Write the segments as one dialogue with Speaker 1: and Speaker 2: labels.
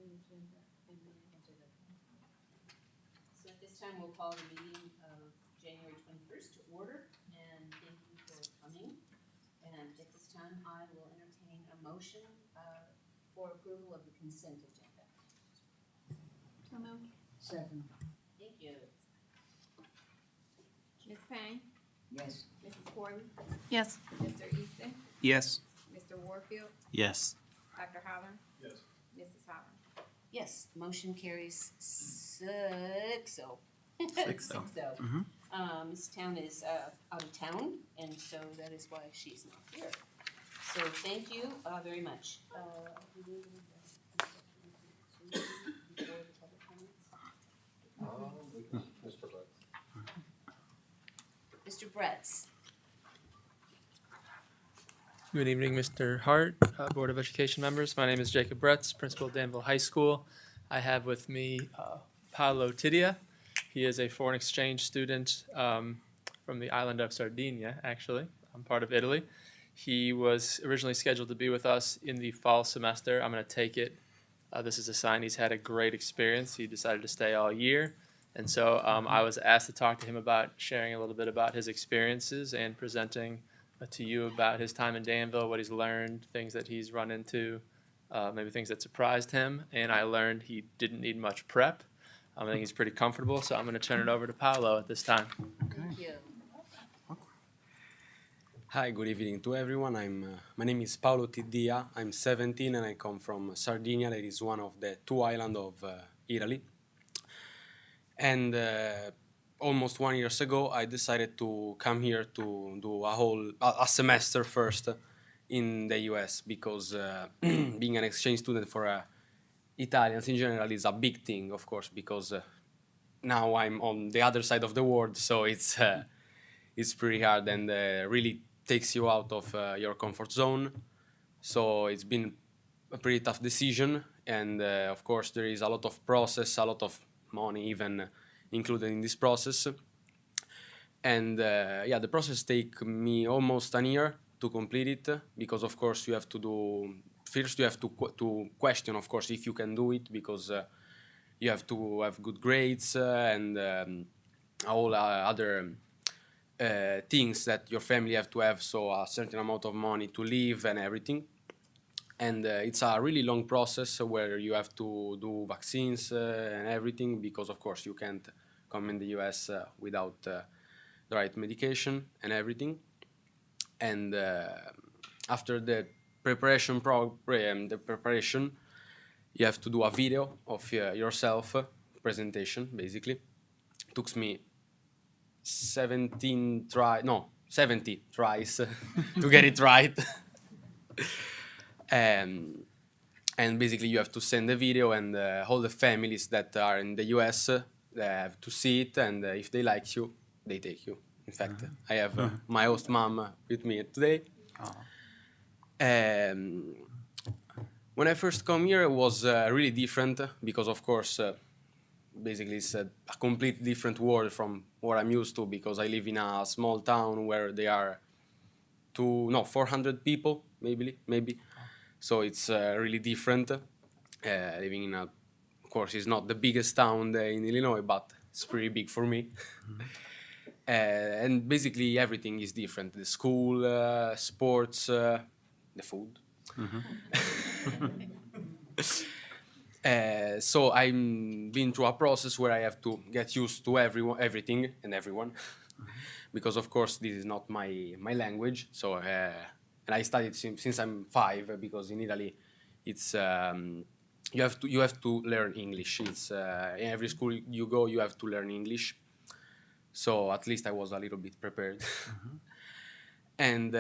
Speaker 1: the agenda and then enter the. So at this time, we'll call the meeting of January 21st to order, and thank you for coming. And at this time, I will entertain a motion for approval of the consent agenda.
Speaker 2: So moved.
Speaker 3: Second.
Speaker 1: Thank you.
Speaker 2: Ms. Payne?
Speaker 3: Yes.
Speaker 2: Mrs. Gordon?
Speaker 4: Yes.
Speaker 2: Mr. Easton?
Speaker 5: Yes.
Speaker 2: Mr. Warfield?
Speaker 5: Yes.
Speaker 2: Dr. Holland?
Speaker 6: Yes.
Speaker 2: Mrs. Holland?
Speaker 1: Yes, motion carries 6-0.
Speaker 5: 6-0.
Speaker 1: 6-0. Ms. Town is out of town, and so that is why she's not here. So thank you very much. Mr. Bretz.
Speaker 7: Good evening, Mr. Hart, Board of Education members. My name is Jacob Bretz, Principal of Danville High School. I have with me Paolo Tidia. He is a foreign exchange student from the island of Sardinia, actually. I'm part of Italy. He was originally scheduled to be with us in the fall semester. I'm going to take it. This is a sign he's had a great experience. He decided to stay all year. And so I was asked to talk to him about sharing a little bit about his experiences and presenting to you about his time in Danville, what he's learned, things that he's run into, maybe things that surprised him. And I learned he didn't need much prep. I think he's pretty comfortable, so I'm going to turn it over to Paolo at this time.
Speaker 1: Thank you.
Speaker 8: Hi, good evening to everyone. My name is Paolo Tidia. I'm 17 and I come from Sardinia. That is one of the two islands of Italy. And almost 1 year ago, I decided to come here to do a semester first in the US because being an exchange student for Italians in general is a big thing, of course, because now I'm on the other side of the world, so it's pretty hard and really takes you out of your comfort zone. So it's been a pretty tough decision, and of course there is a lot of process, a lot of money even included in this process. And yeah, the process take me almost a year to complete it because of course you have to do, first you have to question of course if you can do it, because you have to have good grades and all other things that your family have to have, so a certain amount of money to live and everything. And it's a really long process where you have to do vaccines and everything, because of course you can't come in the US without the right medication and everything. And after the preparation, you have to do a video of yourself, presentation basically. It took me 70 tries to get it right. And basically you have to send the video, and all the families that are in the US they have to see it, and if they like you, they take you. In fact, I have my host mom with me today. When I first come here, it was really different because, of course, basically it's a completely different world from what I'm used to, because I live in a small town where there are 400 people, maybe. So it's really different. Living in of course, it's not the biggest town in Illinois, but it's pretty big for me. And basically everything is different. The school, sports, the food. So I'm been through a process where I have to get used to everything and everyone, because of course this is not my language. So and I studied since I'm 5, because in Italy it's you have to learn English. It's in every school you go, you have to learn English. So at least I was a little bit prepared. And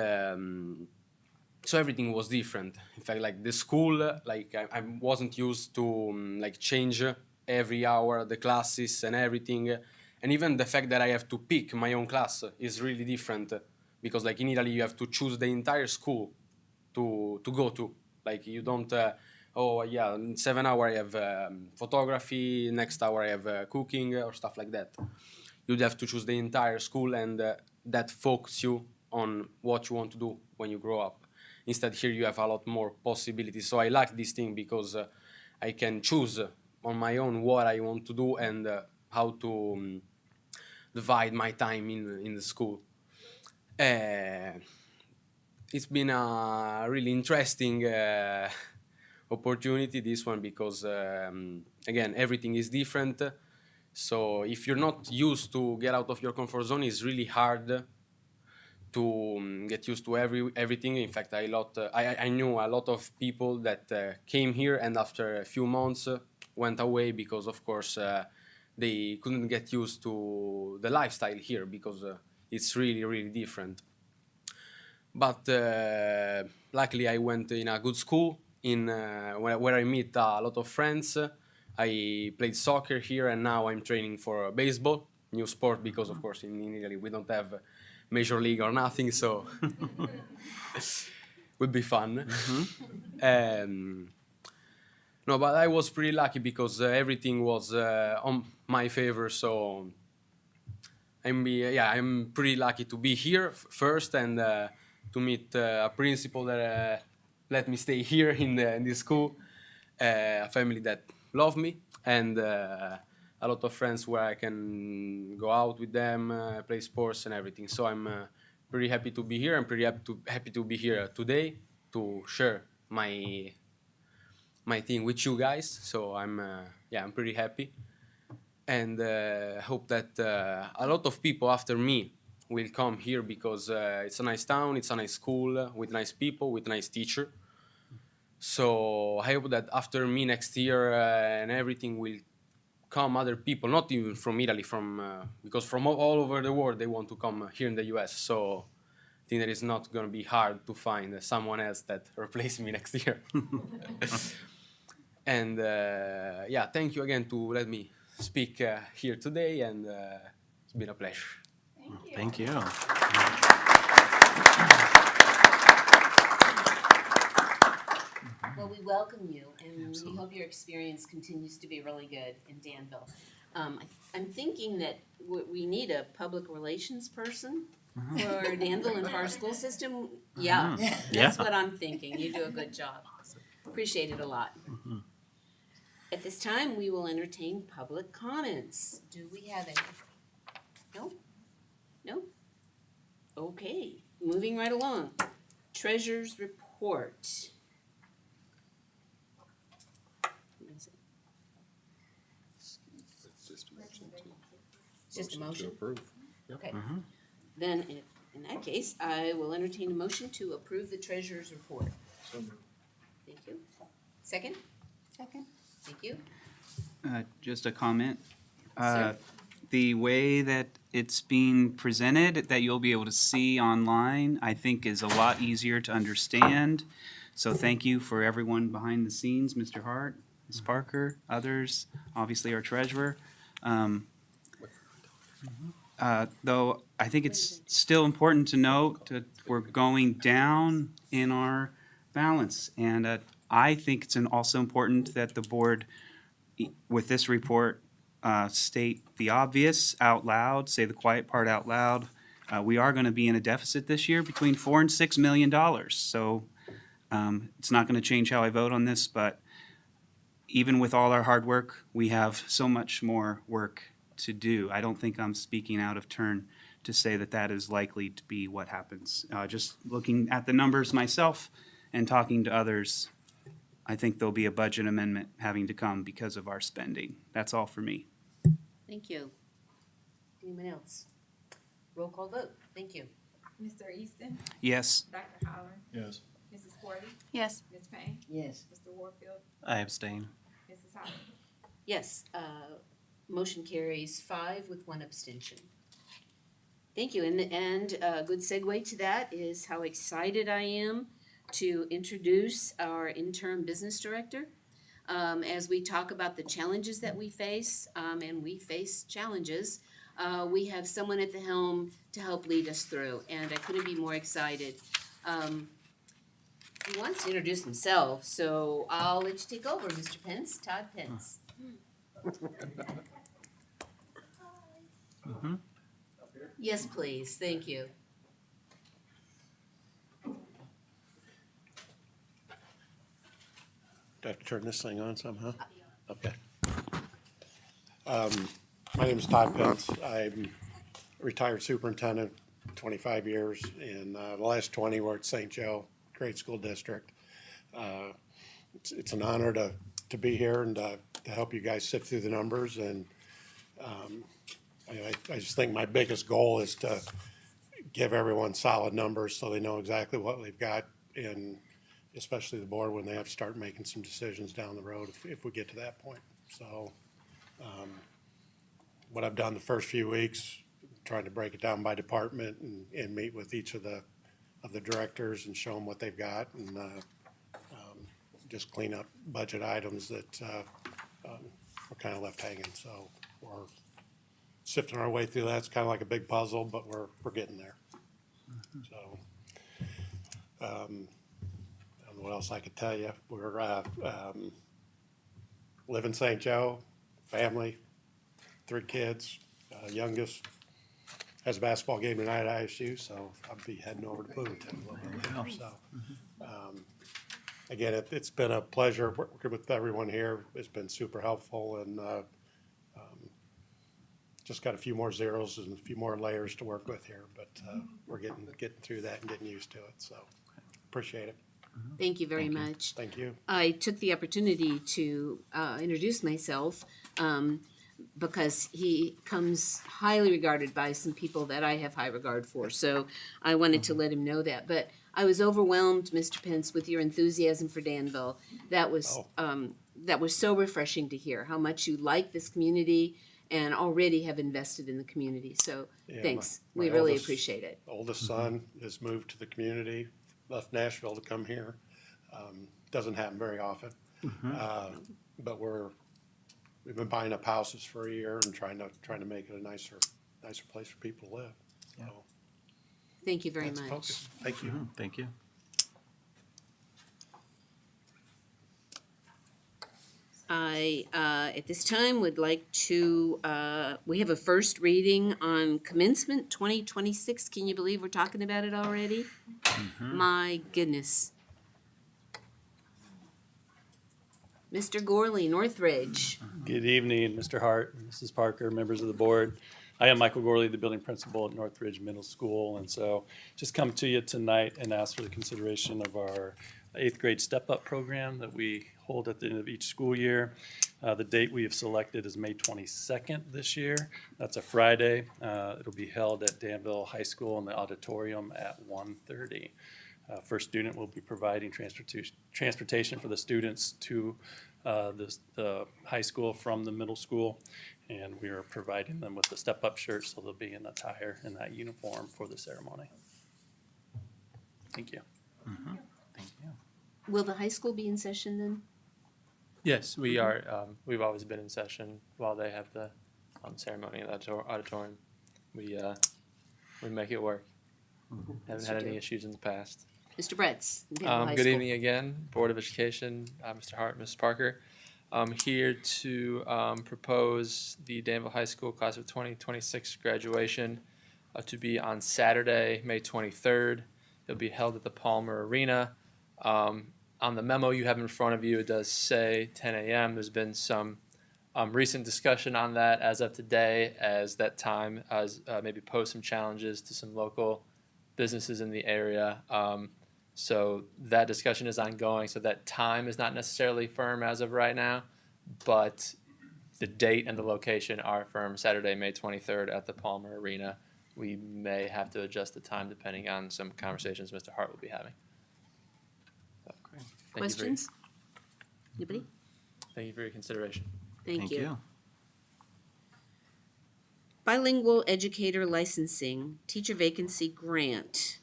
Speaker 8: so everything was different. In fact, like the school, like I wasn't used to like change every hour the classes and everything. And even the fact that I have to pick my own class is really different, because like in Italy you have to choose the entire school to go to. Like you don't, oh yeah, in 7 hours I have photography, next hour I have cooking or stuff like that. You'd have to choose the entire school, and that focuses you on what you want to do when you grow up. Instead, here you have a lot more possibilities. So I like this thing because I can choose on my own what I want to do and how to divide my time in the school. It's been a really interesting opportunity, this one, because again, everything is different. So if you're not used to get out of your comfort zone, it's really hard to get used to everything. In fact, I knew a lot of people that came here and after a few months went away because, of course, they couldn't get used to the lifestyle here because it's really, really different. But luckily, I went in a good school where I meet a lot of friends. I played soccer here, and now I'm training for baseball, new sport, because of course in Italy we don't have major league or nothing, so would be fun. No, but I was pretty lucky because everything was on my favor, so I'm pretty lucky to be here first and to meet a principal that let me stay here in this school, a family that love me, and a lot of friends where I can go out with them, play sports and everything. So I'm pretty happy to be here. I'm pretty happy to be here today to share my thing with you guys. So I'm pretty happy, and hope that a lot of people after me will come here because it's a nice town, it's a nice school with nice people, with nice teacher. So I hope that after me next year and everything will come other people, not even from Italy, because from all over the world they want to come here in the US. So I think that it's not going to be hard to find someone else that replaces me next year. And thank you again to let me speak here today, and it's been a pleasure.
Speaker 2: Thank you.
Speaker 3: Thank you.
Speaker 1: Well, we welcome you, and we hope your experience continues to be really good in Danville. I'm thinking that we need a public relations person for Danville and for our school system. Yeah, that's what I'm thinking. You do a good job. Appreciate it a lot. At this time, we will entertain public comments. Do we have any? No? No? Okay, moving right along. Treasurer's report. Just a motion?
Speaker 3: To approve.
Speaker 1: Okay. Then, in that case, I will entertain a motion to approve the treasurer's report. Thank you. Second?
Speaker 2: Second.
Speaker 1: Thank you.
Speaker 4: Just a comment.
Speaker 1: Sir?
Speaker 4: The way that it's being presented, that you'll be able to see online, I think is a lot easier to understand. So thank you for everyone behind the scenes, Mr. Hart, Ms. Parker, others, obviously our treasurer. Though I think it's still important to note that we're going down in our balance. And I think it's also important that the board, with this report, state the obvious out loud, say the quiet part out loud. We are going to be in a deficit this year between $4 and $6 million. So it's not going to change how I vote on this, but even with all our hard work, we have so much more work to do. I don't think I'm speaking out of turn to say that that is likely to be what happens. Just looking at the numbers myself and talking to others, I think there'll be a budget amendment having to come because of our spending. That's all for me.
Speaker 1: Thank you. Anyone else? Roll call vote. Thank you.
Speaker 2: Mr. Easton,
Speaker 4: Yes.
Speaker 2: Dr. Holland,
Speaker 3: Yes.
Speaker 2: Mrs. Cordy,
Speaker 5: Yes.
Speaker 2: Ms. Payne,
Speaker 1: Yes.
Speaker 2: Mr. Warfield,
Speaker 3: I abstain.
Speaker 2: Mrs. Howard.
Speaker 1: Yes, motion carries 5 with 1 abstention. Thank you, and a good segue to that is how excited I am to introduce our interim business director. As we talk about the challenges that we face, and we face challenges, we have someone at the helm to help lead us through, and I couldn't be more excited. He wants to introduce himself, so I'll let you take over, Mr. Pence, Todd Pence. Yes, please, thank you.
Speaker 3: Do I have to turn this thing on somehow? Okay. My name is Todd Pence. I'm a retired superintendent, 25 years, and the last 20 were at St. Joe, great school district. It's an honor to be here and to help you guys sift through the numbers. And I just think my biggest goal is to give everyone solid numbers so they know exactly what they've got, and especially the board when they have to start making some decisions down the road if we get to that point. So what I've done the first few weeks, trying to break it down by department and meet with each of the directors and show them what they've got, and just clean up budget items that were kind of left hanging. So we're sifting our way through that. It's kind of like a big puzzle, but we're getting there. So I don't know what else I could tell you. We're live in St. Joe, family, 3 kids. Youngest has a basketball game tonight at ISU, so I'll be heading over to Bloomington a little bit later. So again, it's been a pleasure working with everyone here. It's been super helpful, and just got a few more zeros and a few more layers to work with here, but we're getting through that and getting used to it. So appreciate it.
Speaker 1: Thank you very much.
Speaker 3: Thank you.
Speaker 1: I took the opportunity to introduce myself because he comes highly regarded by some people that I have high regard for. So I wanted to let him know that. But I was overwhelmed, Mr. Pence, with your enthusiasm for Danville. That was so refreshing to hear how much you like this community and already have invested in the community. So
Speaker 3: Yeah,
Speaker 1: thanks.
Speaker 3: my
Speaker 1: We really
Speaker 3: oldest-
Speaker 1: appreciate it.
Speaker 3: Oldest son has moved to the community, left Nashville to come here. Doesn't happen very often. But we've been buying up houses for a year and trying to make it a nicer place for people to live. So
Speaker 1: Thank you very
Speaker 3: that's the
Speaker 1: much.
Speaker 3: focus. Thank you.
Speaker 4: Thank you.
Speaker 1: I, at this time, would like to, we have a first reading on Commencement 2026. Can you believe we're talking about it already? My goodness. Mr. Gorley, Northridge.
Speaker 5: Good evening, Mr. Hart, Mrs. Parker, members of the board. I am Michael Gorley, the building principal at Northridge Middle School, and so just come to you tonight and ask for the consideration of our 8th grade step-up program that we hold at the end of each school year. The date we have selected is May 22nd this year. That's a Friday. It'll be held at Danville High School in the auditorium at 1:30. First student will be providing transportation for the students to the high school from the middle school, and we are providing them with the step-up shirt, so they'll be in attire in that uniform for the ceremony. Thank you.
Speaker 4: Thank you.
Speaker 1: Will the high school be in session then?
Speaker 7: Yes, we are. We've always been in session while they have the ceremony in the auditorium. We make it work. Haven't had any issues in the past.
Speaker 1: Mr. Bretz. Danville High
Speaker 7: Good
Speaker 1: School.
Speaker 7: evening again, Board of Education, Mr. Hart, Mrs. Parker. I'm here to propose the Danville High School class of 2026 graduation to be on Saturday, May 23rd. It'll be held at the Palmer Arena. On the memo you have in front of you, it does say 10 a.m. There's been some recent discussion on that as of today, as that time has maybe posed some challenges to some local businesses in the area. So that discussion is ongoing, so that time is not necessarily firm as of right now, but the date and the location are firm, Saturday, May 23rd at the Palmer Arena. We may have to adjust the time depending on some conversations Mr. Hart will be having. So,
Speaker 4: Great.
Speaker 7: thank you for-
Speaker 1: Questions? Anybody?
Speaker 7: Thank you for your consideration.
Speaker 1: Thank you. Bilingual Educator Licensing, Teacher Vacancy Grant.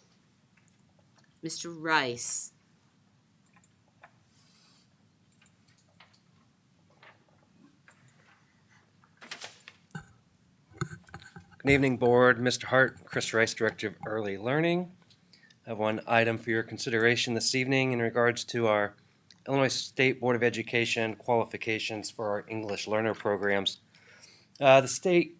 Speaker 1: Mr. Rice.
Speaker 6: Good evening, Board. Mr. Hart, Chris Rice, Director of Early Learning. I have one item for your consideration this evening in regards to our Illinois State Board of Education qualifications for our English learner programs. The state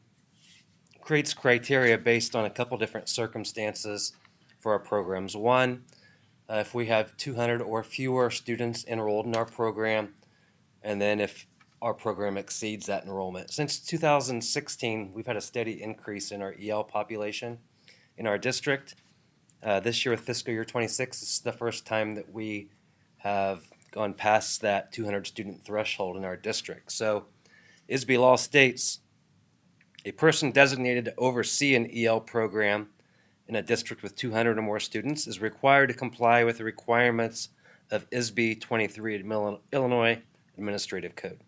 Speaker 6: creates criteria based on a couple different circumstances for our programs. One, if we have 200 or fewer students enrolled in our program, and then if our program exceeds that enrollment. Since 2016, we've had a steady increase in our EL population in our district. This year with fiscal year 26, this is the first time that we have gone past that 200 student threshold in our district. So ISB law states a person designated to oversee an EL program in a district with 200 or more students is required to comply with the requirements of ISB 23 Illinois Administrative Code.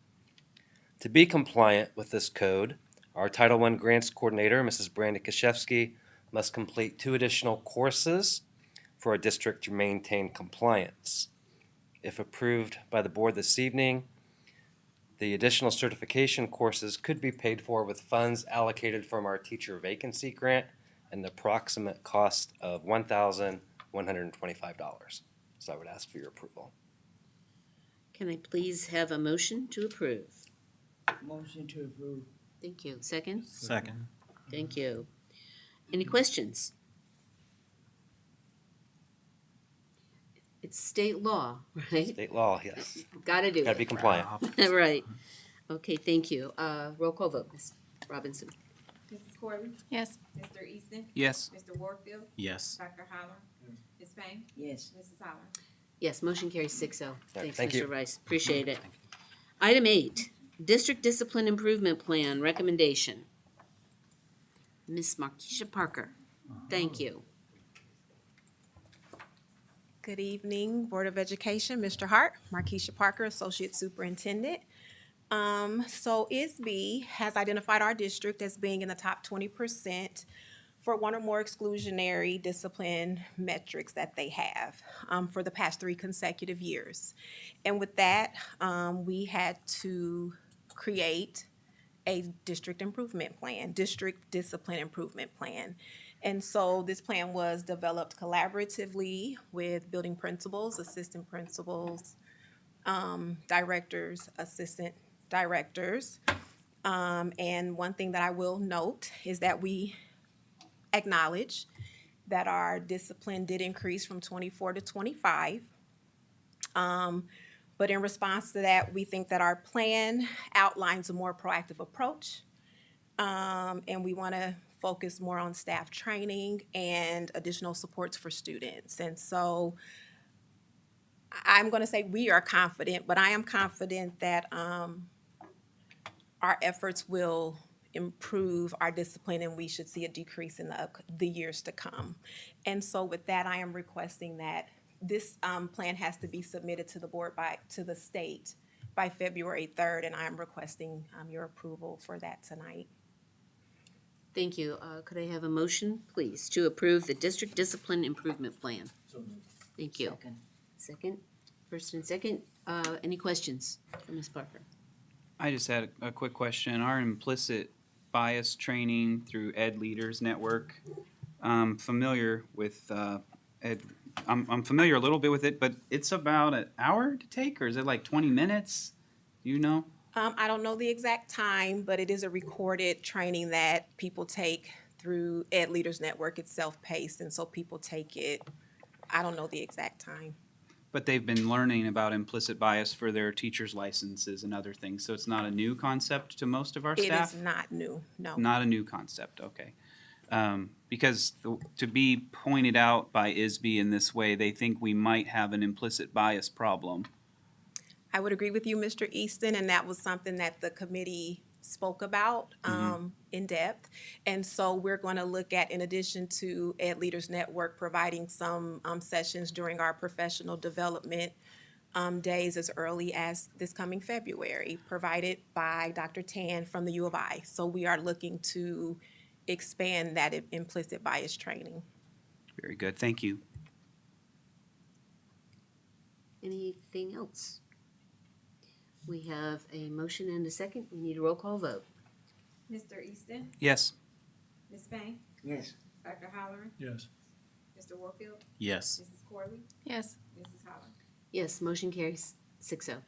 Speaker 6: To be compliant with this code, our Title I Grants Coordinator, Mrs. Branda Kashevsky, must complete 2 additional courses for a district to maintain compliance. If approved by the board this evening, the additional certification courses could be paid for with funds allocated from our teacher vacancy grant and the approximate cost of $1,125. So I would ask for your approval.
Speaker 1: Can I please have a motion to approve?
Speaker 9: Motion to approve.
Speaker 1: Thank you. Second?
Speaker 4: Second.
Speaker 1: Thank you. Any questions? It's state law, right?
Speaker 6: State law, yes.
Speaker 1: Gotta do
Speaker 6: Gotta be
Speaker 1: it.
Speaker 6: compliant.
Speaker 1: Right. Okay, thank you. Roll call vote, Ms. Robinson.
Speaker 2: Mrs. Corley? Yes. Mr. Easton?
Speaker 4: Yes.
Speaker 2: Mr. Warfield?
Speaker 4: Yes.
Speaker 2: Dr. Holler? Ms. Payne?
Speaker 9: Yes.
Speaker 2: Mrs. Holler?
Speaker 1: Yes, motion carries 6-0. Thanks,
Speaker 6: thank you.
Speaker 1: Mr. Rice. Appreciate it. Item 8, District Discipline Improvement Plan Recommendation. Ms. Markeisha Parker, thank you.
Speaker 10: Good evening, Board of Education, Mr. Hart, Markeisha Parker, Associate Superintendent. So ISB has identified our district as being in the top 20% for one or more exclusionary discipline metrics that they have for the past 3 consecutive years. And with that, we had to create a district improvement plan, district discipline improvement plan. And so this plan was developed collaboratively with building principals, assistant principals, directors, assistant directors. And one thing that I will note is that we acknowledge that our discipline did increase from 24 to 25. But in response to that, we think that our plan outlines a more proactive approach. And we want to focus more on staff training and additional supports for students. And so I'm going to say we are confident, but I am confident that our efforts will improve our discipline and we should see a decrease in the years to come. And so with that, I am requesting that this plan has to be submitted to the board to the state by February 3rd, and I am requesting your approval for that tonight.
Speaker 1: Thank you. Could I have a motion, please, to approve the District Discipline Improvement Plan? Thank you.
Speaker 9: Second.
Speaker 1: Second, first and second. Any questions for Ms. Parker?
Speaker 4: I just had a quick question. Our implicit bias training through Ed Leaders Network, familiar with Ed. I'm familiar a little bit with it, but it's about an hour to take, or is it like 20 minutes? Do you know?
Speaker 10: I don't know the exact time, but it is a recorded training that people take through Ed Leaders Network. It's self-paced, and so people take it. I don't know the exact time.
Speaker 4: But they've been learning about implicit bias for their teachers' licenses and other things, so it's not a new concept to most of our staff?
Speaker 10: It is not new, no.
Speaker 4: Not a new concept, okay. Because to be pointed out by ISB in this way, they think we might have an implicit bias problem.
Speaker 10: I would agree with you, Mr. Easton, and that was something that the committee spoke about in depth. And so we're going to look at, in addition to Ed Leaders Network, providing some sessions during our professional development days as early as this coming February, provided by Dr. Tan from the U of I. So we are looking to expand that implicit bias training.
Speaker 4: Very good, thank you.
Speaker 1: Anything else? We have a motion and a second. We need a roll call vote.
Speaker 2: Mr. Easton?
Speaker 4: Yes.
Speaker 2: Ms. Payne?
Speaker 9: Yes.
Speaker 2: Dr. Holler?
Speaker 5: Yes.
Speaker 2: Mr. Warfield?
Speaker 8: Yes.
Speaker 2: Mrs. Corley? Yes. Mrs. Holler?
Speaker 1: Yes, motion carries 6-0.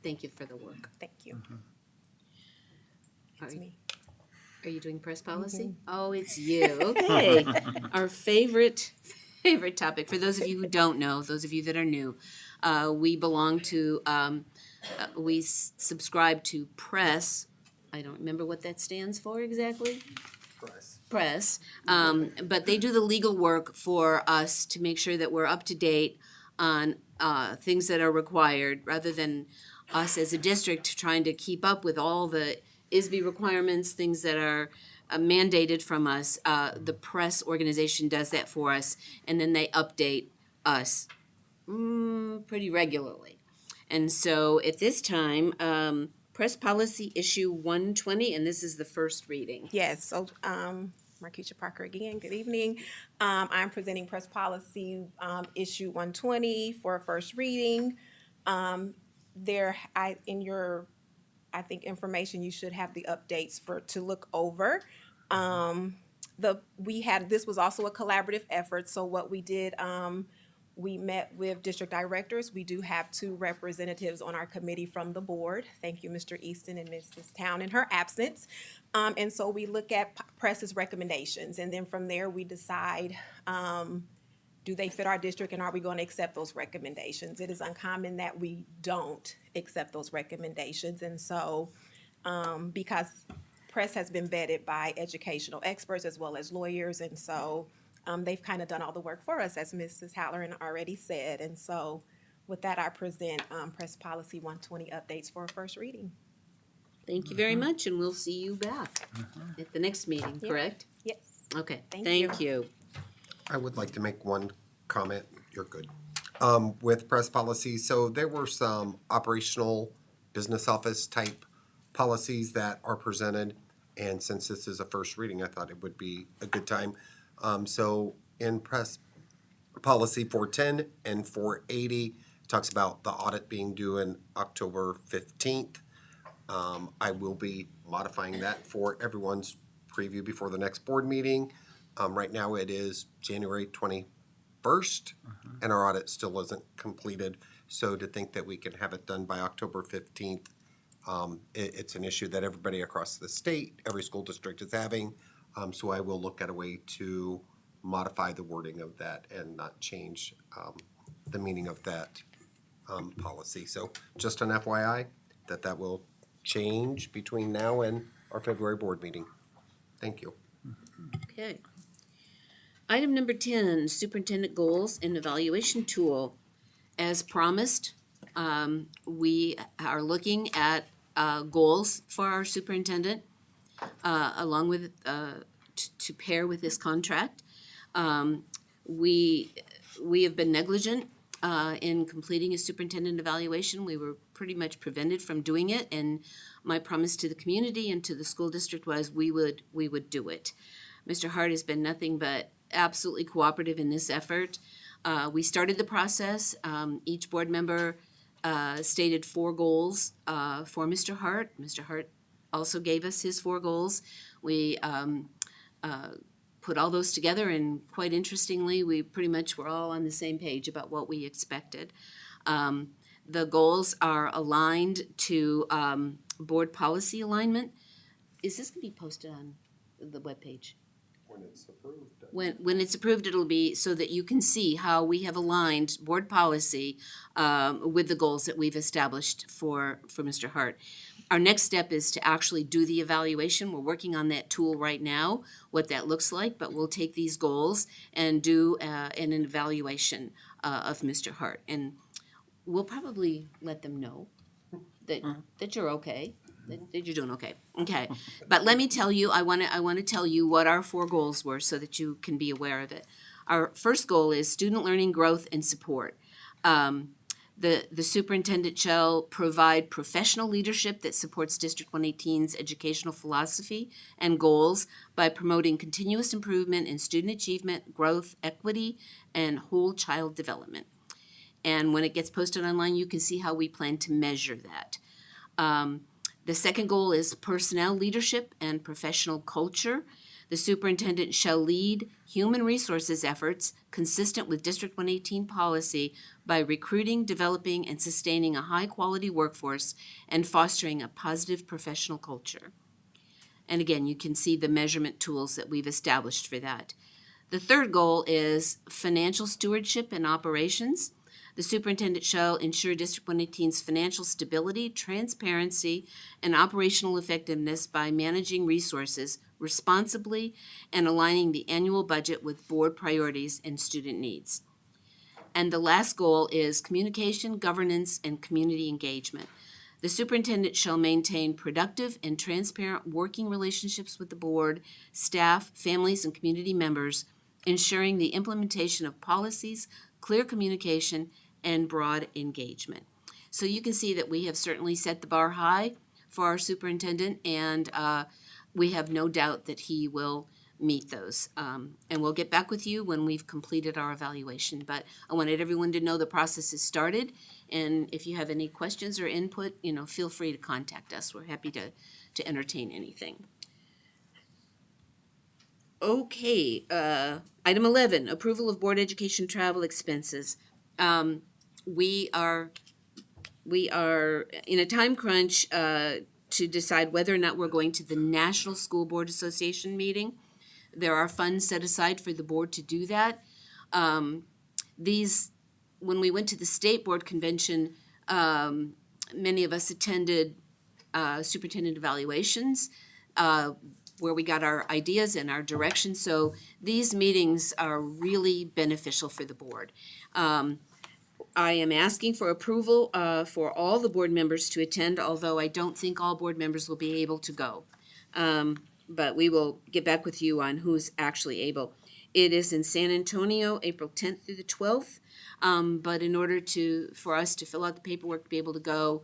Speaker 1: Thank you for the work.
Speaker 10: Thank you.
Speaker 1: Are
Speaker 10: It's
Speaker 1: you-
Speaker 10: me.
Speaker 1: Are you doing press policy? Oh, it's you. Okay. Our favorite favorite topic. For those of you who don't know, those of you that are new, we belong to, subscribe to Press. I don't remember what that stands for exactly. Press. But they do the legal work for us to make sure that we're up to date on things that are required, rather than us as a district trying to keep up with all the ISB requirements, things that are mandated from us. The Press organization does that for us, and then they update us pretty regularly. And so at this time, Press Policy Issue 120, and this is the first reading.
Speaker 10: Yes, so, Markeisha Parker again, good evening. I'm presenting Press Policy, Issue 120 for a first reading. In your, I think, information, you should have the updates to look over. This was also a collaborative effort, so what we did, we met with district directors. We do have 2 representatives on our committee from the board. Thank you, Mr. Easton and Mrs. Town in her absence. And so we look at Press's recommendations, and then from there we decide, do they fit our district, and are we going to accept those recommendations? It is uncommon that we don't accept those recommendations, and so because Press has been vetted by educational experts as well as lawyers, and so they've kind of done all the work for us, as Mrs. Halloran already said. And so with that, I present Press Policy 120 updates for a first reading.
Speaker 1: Thank you very much, and we'll see you back at the next meeting,
Speaker 10: Yeah.
Speaker 1: correct?
Speaker 10: Yes.
Speaker 1: Okay,
Speaker 10: Thank
Speaker 1: thank you.
Speaker 11: I would like to make one comment. You're good. With press policy, so there were some operational business office type policies that are presented. And since this is a first reading, I thought it would be a good time. So in press policy 410 and 480, talks about the audit being due in October 15th. I will be modifying that for everyone's preview before the next board meeting. Right now it is January 21st, and our audit still isn't completed. So to think that we can have it done by October 15th, it's an issue that everybody across the state, every school district is having. So I will look at a way to modify the wording of that and not change the meaning of that policy. So just an FYI that will change between now and our February board meeting. Thank you.
Speaker 1: Okay. Item number 10, Superintendent Goals and Evaluation Tool. As promised, we are looking at goals for our superintendent, along with, to pair with this contract. We have been negligent in completing a superintendent evaluation. We were pretty much prevented from doing it, and my promise to the community and to the school district was we would do it. Mr. Hart has been nothing but absolutely cooperative in this effort. We started the process. Each board member stated 4 goals for Mr. Hart. Mr. Hart also gave us his 4 goals. We put all those together, and quite interestingly, we pretty much were all on the same page about what we expected. The goals are aligned to board policy alignment. Is this going to be posted on the webpage?
Speaker 11: When it's approved.
Speaker 1: When it's approved, it'll be so that you can see how we have aligned board policy with the goals that we've established for Mr. Hart. Our next step is to actually do the evaluation. We're working on that tool right now, what that looks like, but we'll take these goals and do an evaluation of Mr. Hart. And we'll probably let them know that you're okay. That you're doing okay. Okay. But let me tell you, I want to tell you what our 4 goals were so that you can be aware of it. Our first goal is student learning, growth, and support. The superintendent shall provide professional leadership that supports District 118's educational philosophy and goals by promoting continuous improvement in student achievement, growth, equity, and whole child development. And when it gets posted online, you can see how we plan to measure that. The second goal is personnel leadership and professional culture. The superintendent shall lead human resources efforts consistent with District 118 policy by recruiting, developing, and sustaining a high-quality workforce and fostering a positive professional culture. And again, you can see the measurement tools that we've established for that. The third goal is financial stewardship and operations. The superintendent shall ensure District 118's financial stability, transparency, and operational effectiveness by managing resources responsibly and aligning the annual budget with board priorities and student needs. And the last goal is communication, governance, and community engagement. The superintendent shall maintain productive and transparent working relationships with the board, staff, families, and community members, ensuring the implementation of policies, clear communication, and broad engagement. So you can see that we have certainly set the bar high for our superintendent, and we have no doubt that he will meet those. And we'll get back with you when we've completed our evaluation. But I wanted everyone to know the process has started, and if you have any questions or input, feel free to contact us. We're happy to entertain anything. Okay, item 11, approval of board education travel expenses. We are in a time crunch to decide whether or not we're going to the National School Board Association meeting. There are funds set aside for the board to do that. When we went to the state board convention, many of us attended superintendent evaluations, where we got our ideas and our direction. So these meetings are really beneficial for the board. I am asking for approval for all the board members to attend, although I don't think all board members will be able to go. But we will get back with you on who's actually able. It is in San Antonio, April 10th through the 12th. But in order for us to fill out the paperwork to be able to go,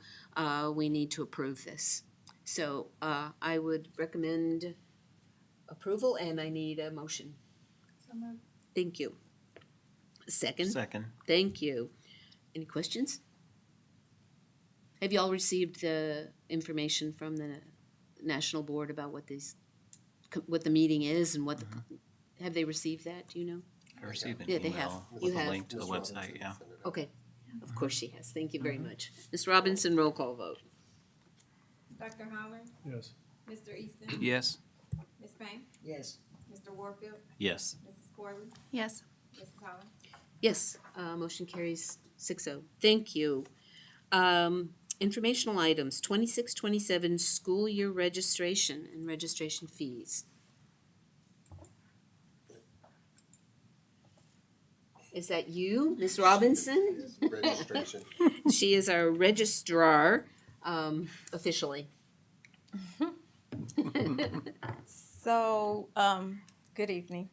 Speaker 1: we need to approve this. So I would recommend approval, and I need a motion. Thank you. Second?
Speaker 6: Second.
Speaker 1: Thank you. Any questions? Have you all received the information from the National Board about what the meeting is and have they received that? Do you know?
Speaker 6: I received an
Speaker 1: Yeah, they have.
Speaker 6: email with
Speaker 1: You
Speaker 6: a
Speaker 1: have.
Speaker 6: link to the website, yeah.
Speaker 1: Okay, of course she has. Thank you very much. Ms. Robinson, roll call vote.
Speaker 2: Dr. Holler?
Speaker 5: Yes.
Speaker 2: Mr. Easton?
Speaker 4: Yes.
Speaker 2: Ms. Banks?
Speaker 9: Yes.
Speaker 2: Mr. Warfield?
Speaker 8: Yes.
Speaker 2: Mrs. Corley?
Speaker 10: Yes.
Speaker 2: Mrs. Holler?
Speaker 1: Yes, motion carries 6-0. Thank you. Informational items, 26-27 school year registration and registration fees. Is that you, Ms. Robinson?
Speaker 11: Registration.
Speaker 1: She is our registrar, officially.
Speaker 12: So, good evening.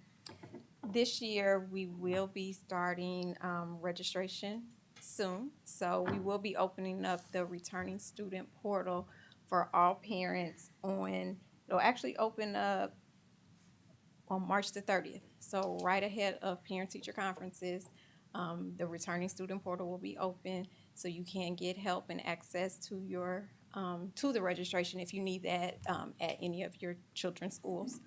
Speaker 12: This year, we will be starting registration soon. So we will be opening up the returning student portal for all parents it'll actually open up on March the 30th. So right ahead of parent-teacher conferences, the returning student portal will be open, so you can get help and access to your to the registration if you need that at any of your children's schools.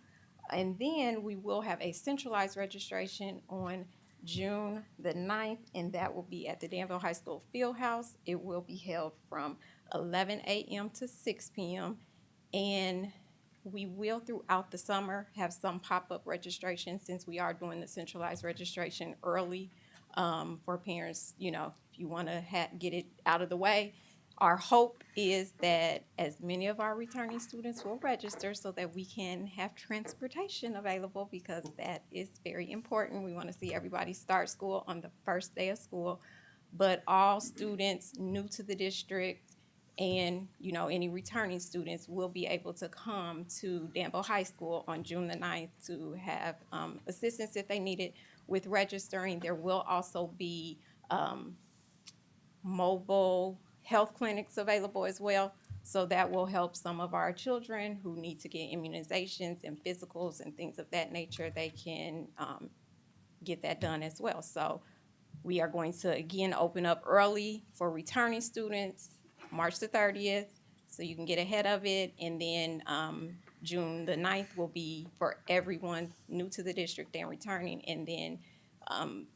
Speaker 12: And then we will have a centralized registration on June the 9th, and that will be at the Danville High School Fieldhouse. It will be held from 11 a.m. to 6 p.m. And we will, throughout the summer, have some pop-up registration since we are doing the centralized registration early for parents, if you want to get it out of the way. Our hope is that as many of our returning students will register so that we can have transportation available, because that is very important. We want to see everybody start school on the first day of school, but all students new to the district and, any returning students will be able to come to Danville High School on June the 9th to have assistance if they need it with registering. There will also be mobile health clinics available as well, so that will help some of our children who need to get immunizations and physicals and things of that nature. They can get that done as well. So we are going to again open up early for returning students March the 30th, so you can get ahead of it, and then June the 9th will be for everyone new to the district and returning, and then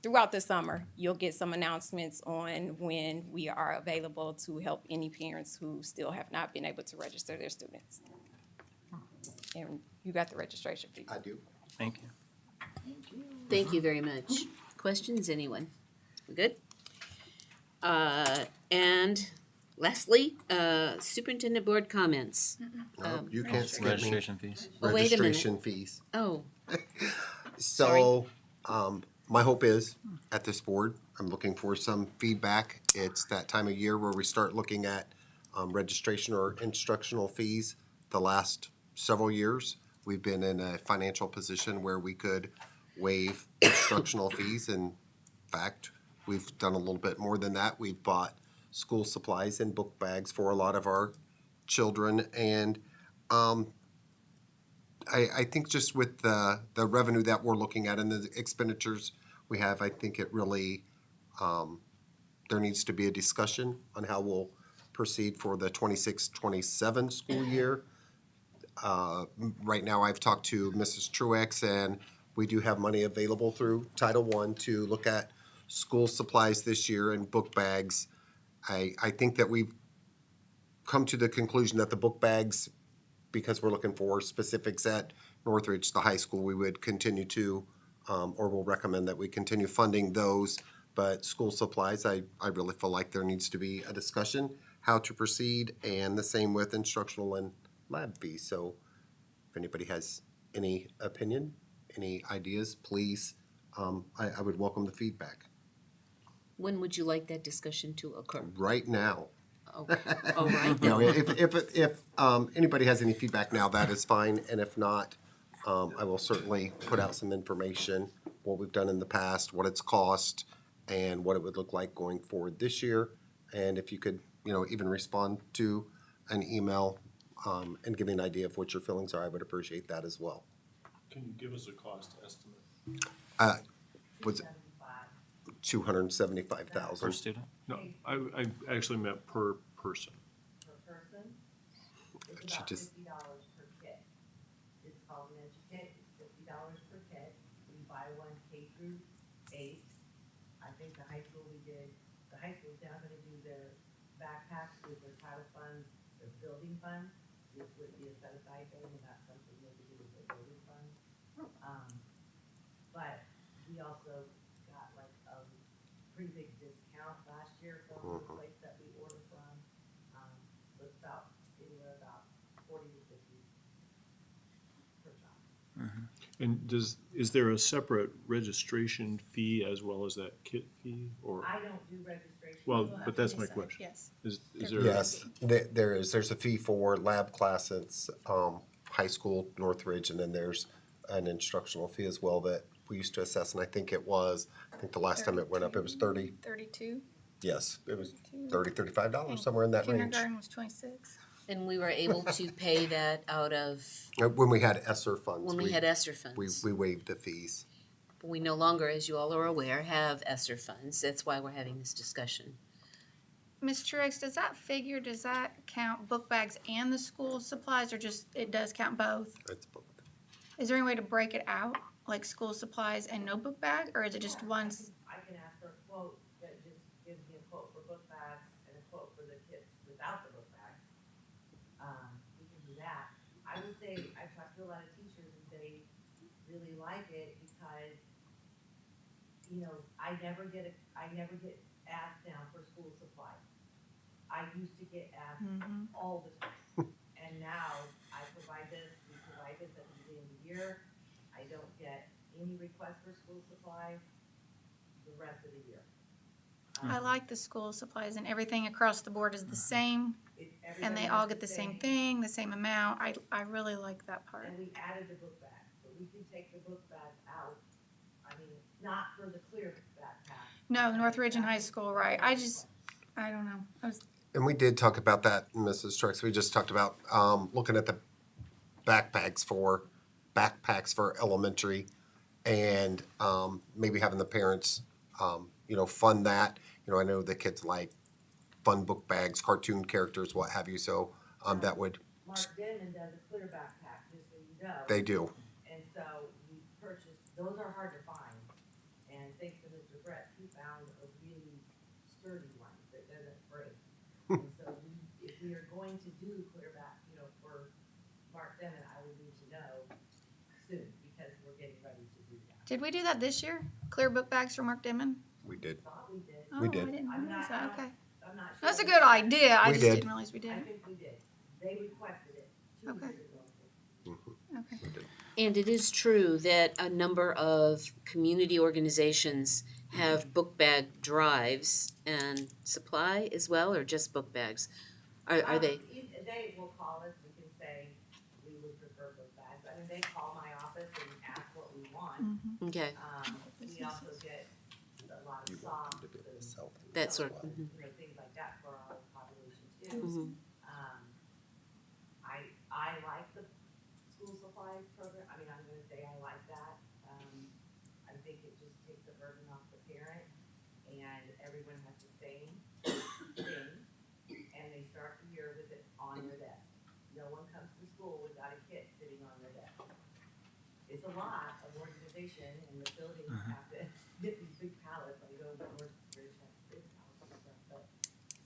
Speaker 12: throughout the summer, you'll get some announcements on when we are available to help any parents who still have not been able to register their students. And you got the registration fee.
Speaker 11: I do.
Speaker 6: Thank you.
Speaker 1: Thank you very much. Questions, anyone? We're good? And lastly, superintendent board comments.
Speaker 11: No, you can't skip me.
Speaker 6: Registration fees.
Speaker 1: Oh, wait a minute.
Speaker 11: Registration fees.
Speaker 1: Oh,
Speaker 11: So, my hope is, at this board, I'm looking for some feedback. It's that time of year where we start looking at registration or instructional fees. The last several years, we've been in a financial position where we could waive instructional fees. In fact, we've done a little bit more than that. We've bought school supplies and book bags for a lot of our children. And I think just with the revenue that we're looking at and the expenditures we have, I think it really, there needs to be a discussion on how we'll proceed for the 26-27 school year. Right now, I've talked to Mrs. Truex, and we do have money available through Title I to look at school supplies this year and book bags. I think that we've come to the conclusion that the book bags, because we're looking for specifics at Northridge, the high school, we would continue to, or will recommend that we continue funding those. But school supplies, I really feel like there needs to be a discussion how to proceed, and the same with instructional and lab fees. So if anybody has any opinion, any ideas, please, I would welcome the feedback.
Speaker 1: when would you like that discussion to occur?
Speaker 11: Right now.
Speaker 1: Okay, all right
Speaker 11: No,
Speaker 1: then.
Speaker 11: if anybody has any feedback now, that is fine, and if not, I will certainly put out some information, what we've done in the past, what it's cost, and what it would look like going forward this year. And if you could, even respond to an email, and give me an idea of what your feelings are, I would appreciate that as well.
Speaker 13: Can you give us a cost estimate?
Speaker 11: Was it $275,000?
Speaker 6: Per student?
Speaker 13: No, I actually meant per person.
Speaker 14: Per person, it's
Speaker 11: She
Speaker 14: about
Speaker 11: just-
Speaker 14: $50 per kit. It's called an Educator, it's $50 per kit. We buy one K through 8. I think the high school the high school's now gonna do their backpacks with their title funds, their building fund, which would be a set aside thing, and that's something they could do with their building fund. But we also got like a pretty big discount last year from the place that we order from. So it's anywhere about 40 to 50 per child.
Speaker 13: And is there a separate registration fee as well as that kit fee, or?
Speaker 14: I don't do registration.
Speaker 13: Well, but that's my question.
Speaker 12: Yes.
Speaker 13: Is there?
Speaker 11: Yes, there is. There's a fee for lab classes, high school, Northridge, and then there's an instructional fee as well that we used to assess, and I think the last time it went up, it was 30,
Speaker 12: 32.
Speaker 11: yes, it was $35, somewhere in that range.
Speaker 12: Kindergarten was 26.
Speaker 1: And we were able to pay that out of,
Speaker 11: When we had ESSER funds.
Speaker 1: when we had ESSER funds.
Speaker 11: We waived the fees.
Speaker 1: But we no longer, as you all are aware, have ESSER funds. That's why we're having this discussion.
Speaker 15: Ms. Truex, does that count book bags and the school supplies, or just, it does count both?
Speaker 11: It's booked.
Speaker 15: Is there any way to break it out, like school supplies and no book bag, or is it just one?
Speaker 14: I can ask for a quote that just gives me a quote for book bags and a quote for the kits without the book bag. We can do that. I would say, I've talked to a lot of teachers and they really like it because, I never get asked now for school supplies. I used to get asked all the time. And now we provide this at the beginning of the year. I don't get any requests for school supplies the rest of the year.
Speaker 15: I like the school supplies and everything across the board is the same, and they all get the same thing, the same amount. I really like that part.
Speaker 14: And we added the book bag, but we can take the book bag out. I mean, not for the clear backpack.
Speaker 15: No, Northridge and high school, right? I don't know.
Speaker 11: And we did talk about that, Mrs. Truex. We just talked about looking at the backpacks for elementary, and maybe having the parents, fund that. I know the kids like fun book bags, cartoon characters, what have you. So that would.
Speaker 14: Mark Denman does a clear backpack, just so you know.
Speaker 11: They do.
Speaker 14: And so we purchased, those are hard to find. And thanks to Mr. Brett, he found a really sturdy one that doesn't break. And so if we are going to do clear back, for Mark Denman, I would need to know soon, because we're getting ready to do that.
Speaker 15: Did we do that this year? Clear book bags for Mark Denman?
Speaker 11: We did.
Speaker 14: Thought we did.
Speaker 15: Oh,
Speaker 11: We did.
Speaker 15: I didn't
Speaker 14: I'm
Speaker 15: realize
Speaker 14: not,
Speaker 15: that, okay.
Speaker 14: I'm not sure.
Speaker 15: That's a good idea, I
Speaker 11: We
Speaker 15: just
Speaker 11: did.
Speaker 15: didn't realize we did.
Speaker 14: I think we did. They requested it 2
Speaker 15: Okay.
Speaker 14: years ago.
Speaker 15: Okay.
Speaker 1: And it is true that a number of community organizations have book bag drives and supply as well, or just book bags? Are they?
Speaker 14: They will call us, we can say, we would prefer book bags. I mean, they call my office and ask what we want.
Speaker 1: Okay,
Speaker 14: We also get a lot of socks and
Speaker 1: that sort.
Speaker 14: you know, things like that for our population too.
Speaker 1: Mhm.
Speaker 14: I like the school supplies program, I mean, I'm gonna say I like that. I think it just takes the burden off the parent, and everyone has the same thing, and they start the year with it on their desk. No one comes to school without a kit sitting on their desk. It's a lot of organization, and the buildings have to get these big pallets, I go to North Ridge, has big pallets and stuff, but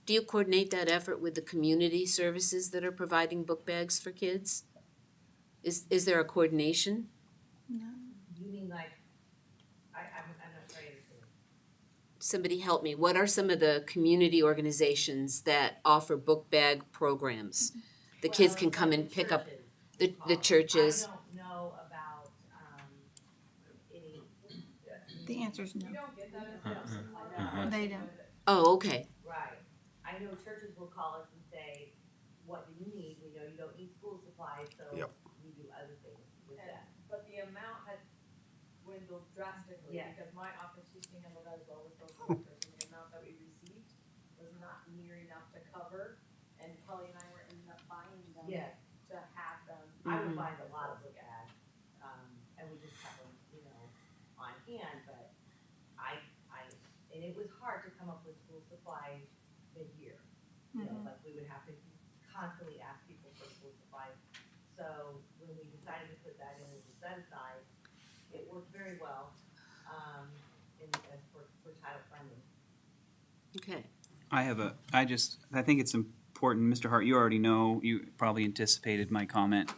Speaker 1: Do you coordinate that effort with the community services that are providing book bags for kids? Is there a coordination?
Speaker 14: you mean like, I'm not trying to say.
Speaker 1: Somebody help me. What are some of the community organizations that offer book bag programs? The kids can come and pick up the churches.
Speaker 14: I don't know about, any.
Speaker 15: The answer is no.
Speaker 14: You don't get that?
Speaker 15: They don't.
Speaker 1: Oh, okay.
Speaker 14: Right. I know churches will call us and say, what do you need? We know you don't need school supplies, so
Speaker 11: Yep.
Speaker 14: we do other things with that.
Speaker 16: But the amount had dwindled drastically
Speaker 14: Yes.
Speaker 16: because my office used to handle that as well with social workers, and the amount that we received was not near enough to cover, and Kelly and I were ending up buying them
Speaker 14: Yes.
Speaker 16: to have them.
Speaker 14: I would find a lot of book ads, and we just have them, you know, on hand, but and it was hard to come up with school supplies mid-year. You know, like we would have to constantly ask people for school supplies. So when we decided to put that in as a set aside, it worked very well, as for title funding.
Speaker 1: Okay.
Speaker 4: I think it's important, Mr. Hart, you already know, you probably anticipated my comment.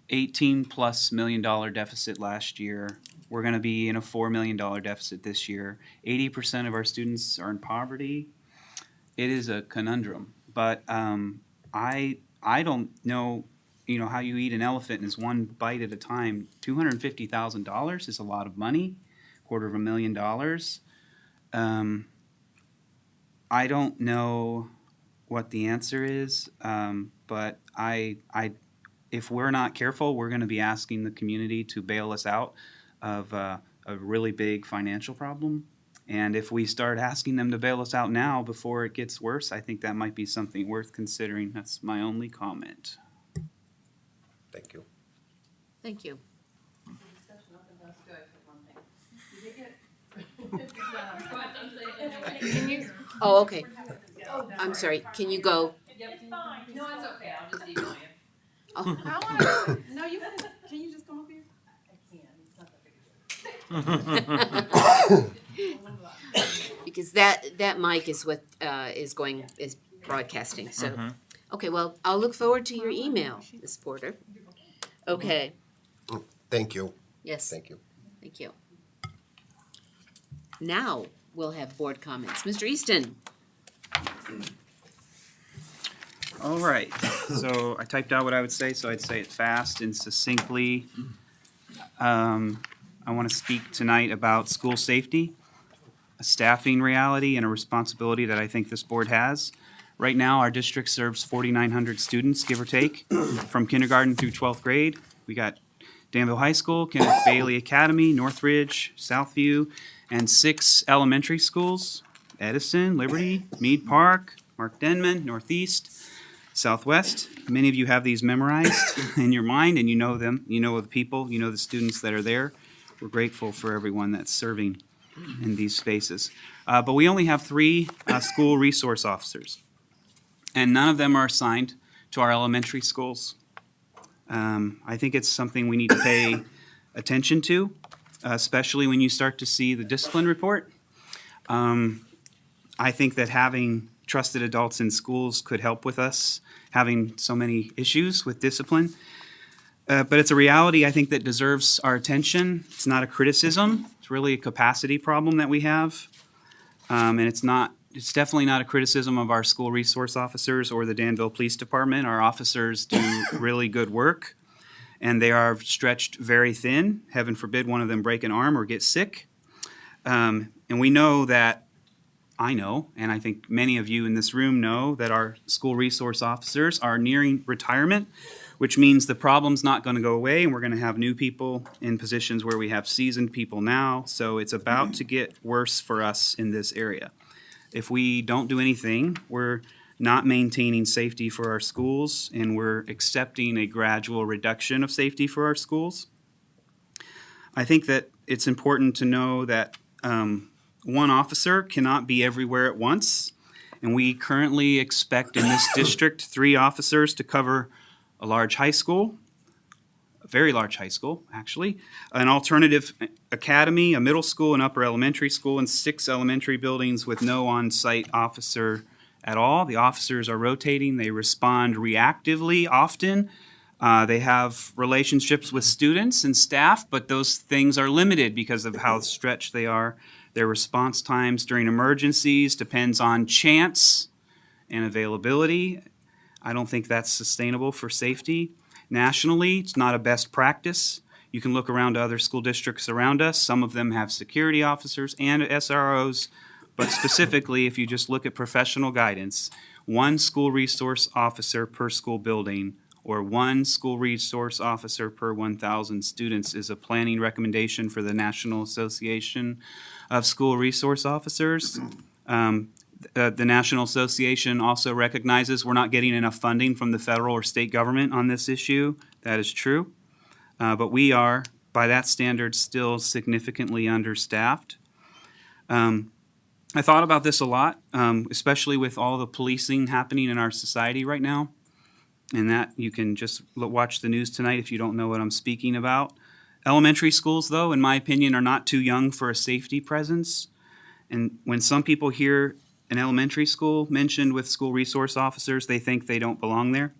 Speaker 4: $18+ million deficit last year. We're gonna be in a $4 million deficit this year. 80% of our students are in poverty. It is a conundrum, but I don't know, how you eat an elephant and it's one bite at a time. $250,000 is a lot of money, $250,000. I don't know what the answer is, but if we're not careful, we're going to be asking the community to bail us out of a really big financial problem. And if we start asking them to bail us out now before it gets worse, I think that might be something worth considering. That's my only comment.
Speaker 11: Thank you.
Speaker 1: Thank you.
Speaker 15: Can you,
Speaker 1: Oh, okay. I'm sorry. Can you go?
Speaker 16: It's fine. No, it's okay, I'll just email you.
Speaker 1: Oh.
Speaker 16: I wanna, no, you can you just come up here? I can, it's not that big a deal.
Speaker 1: Because that mic is what is broadcasting, so. Okay, well, I'll look forward to your email, Ms. Porter. Okay,
Speaker 11: Thank you.
Speaker 1: yes,
Speaker 11: Thank you.
Speaker 1: thank you. Now, we'll have board comments. Mr. Easton?
Speaker 4: All right, so I typed out what I would say, so I'd say it fast and succinctly. I want to speak tonight about school safety, a staffing reality, and a responsibility that I think this board has. Right now, our district serves 4,900 students, give or take, from kindergarten through 12th grade. We got Danville High School, Kenneth Bailey Academy, Northridge, Southview, and 6 elementary schools, Edison, Liberty, Mead Park, Mark Denman, Northeast, Southwest. Many of you have these memorized in your mind, and you know them. You know the people, you know the students that are there. We're grateful for everyone that's serving in these spaces. But we only have 3 school resource officers, and none of them are assigned to our elementary schools. I think it's something we need to pay attention to, especially when you start to see the discipline report. I think that having trusted adults in schools could help with us having so many issues with discipline. But it's a reality, I think, that deserves our attention. It's not a criticism. It's really a capacity problem that we have. And it's definitely not a criticism of our school resource officers or the Danville Police Department. Our officers do really good work, and they are stretched very thin. Heaven forbid one of them break an arm or get sick. And we know that, I know, and I think many of you in this room know, that our school resource officers are nearing retirement, which means the problem's not going to go away, and we're going to have new people in positions where we have seasoned people now. So it's about to get worse for us in this area. If we don't do anything, we're not maintaining safety for our schools, and we're accepting a gradual reduction of safety for our schools. I think that it's important to know that one officer cannot be everywhere at once, and we currently expect in this district 3 officers to cover a large high school, a very large high school, actually, an alternative academy, a middle school, an upper elementary school, and 6 elementary buildings with no on-site officer at all. The officers are rotating. They respond reactively often. They have relationships with students and staff, but those things are limited because of how stretched they are. Their response times during emergencies depends on chance and availability. I don't think that's sustainable for safety. Nationally, it's not a best practice. You can look around to other school districts around us. Some of them have security officers and SROs, but specifically, if you just look at professional guidance, 1 school resource officer per school building or 1 school resource officer per 1,000 students is a planning recommendation for the National Association of School Resource Officers. The National Association also recognizes we're not getting enough funding from the federal or state government on this issue. That is true. But we are, by that standard, still significantly understaffed. I thought about this a lot, especially with all the policing happening in our society right now. And that you can just watch the news tonight if you don't know what I'm speaking about. Elementary schools, though, in my opinion, are not too young for a safety presence. And when some people hear an elementary school mentioned with school resource officers, they think they don't belong there.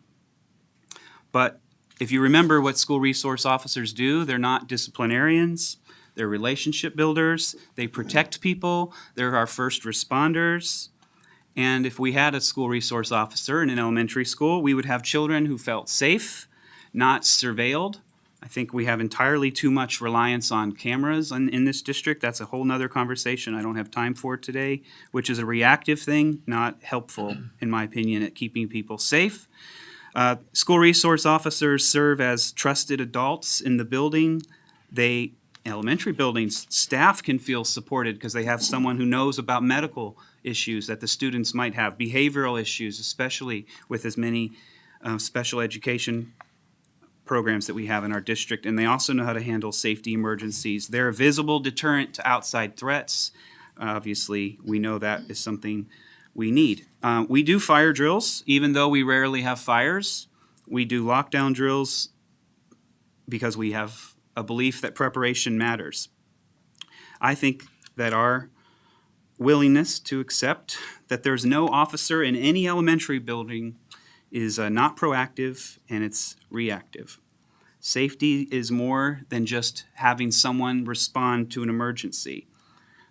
Speaker 4: But if you remember what school resource officers do, they're not disciplinarians. They're relationship builders. They protect people. They're our first responders. And if we had a school resource officer in an elementary school, we would have children who felt safe, not surveilled. I think we have entirely too much reliance on cameras in this district. That's a whole nother conversation I don't have time for today, which is a reactive thing, not helpful, in my opinion, at keeping people safe. School resource officers serve as trusted adults in the building. Elementary buildings, staff can feel supported because they have someone who knows about medical issues that the students might have, behavioral issues, especially with as many special education programs that we have in our district, and they also know how to handle safety emergencies. They're a visible deterrent to outside threats. Obviously, we know that is something we need. We do fire drills, even though we rarely have fires. We do lockdown drills because we have a belief that preparation matters. I think that our willingness to accept that there's no officer in any elementary building is not proactive, and it's reactive. Safety is more than just having someone respond to an emergency.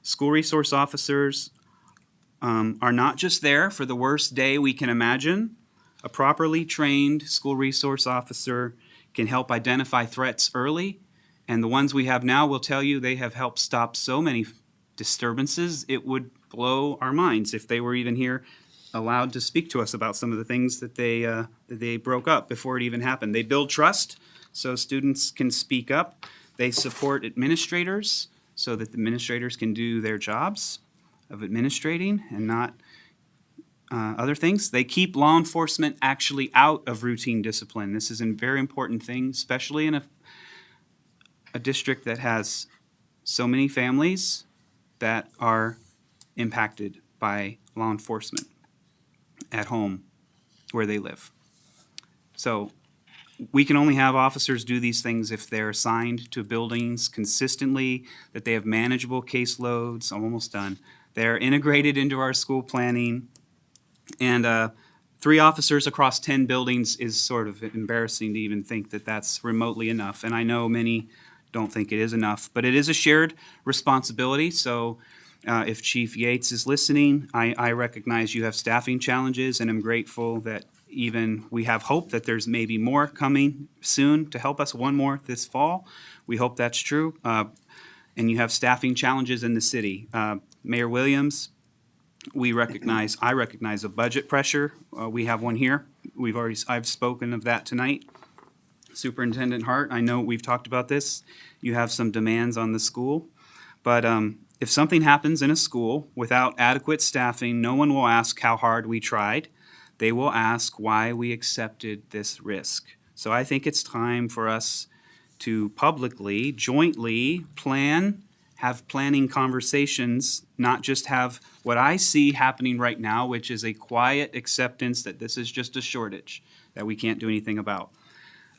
Speaker 4: School resource officers are not just there for the worst day we can imagine. A properly trained school resource officer can help identify threats early, and the ones we have now will tell you they have helped stop so many disturbances, it would blow our minds if they were even here allowed to speak to us about some of the things that they broke up before it even happened. They build trust so students can speak up. They support administrators so that the administrators can do their jobs of administrating and not other things. They keep law enforcement actually out of routine discipline. This is a very important thing, especially in a district that has so many families that are impacted by law enforcement at home where they live. So we can only have officers do these things if they're assigned to buildings consistently, that they have manageable caseloads. I'm almost done. They're integrated into our school planning, and 3 officers across 10 buildings is sort of embarrassing to even think that that's remotely enough. And I know many don't think it is enough, but it is a shared responsibility. So if Chief Yates is listening, I recognize you have staffing challenges, and I'm grateful that even we have hope that there's maybe more coming soon to help us, one more this fall. We hope that's true. And you have staffing challenges in the city. Mayor Williams, I recognize a budget pressure. We have one here. I've spoken of that tonight. Superintendent Hart, I know we've talked about this. You have some demands on the school. But if something happens in a school without adequate staffing, no one will ask how hard we tried. They will ask why we accepted this risk. So I think it's time for us to publicly, jointly plan, have planning conversations, not just have what I see happening right now, which is a quiet acceptance that this is just a shortage that we can't do anything about.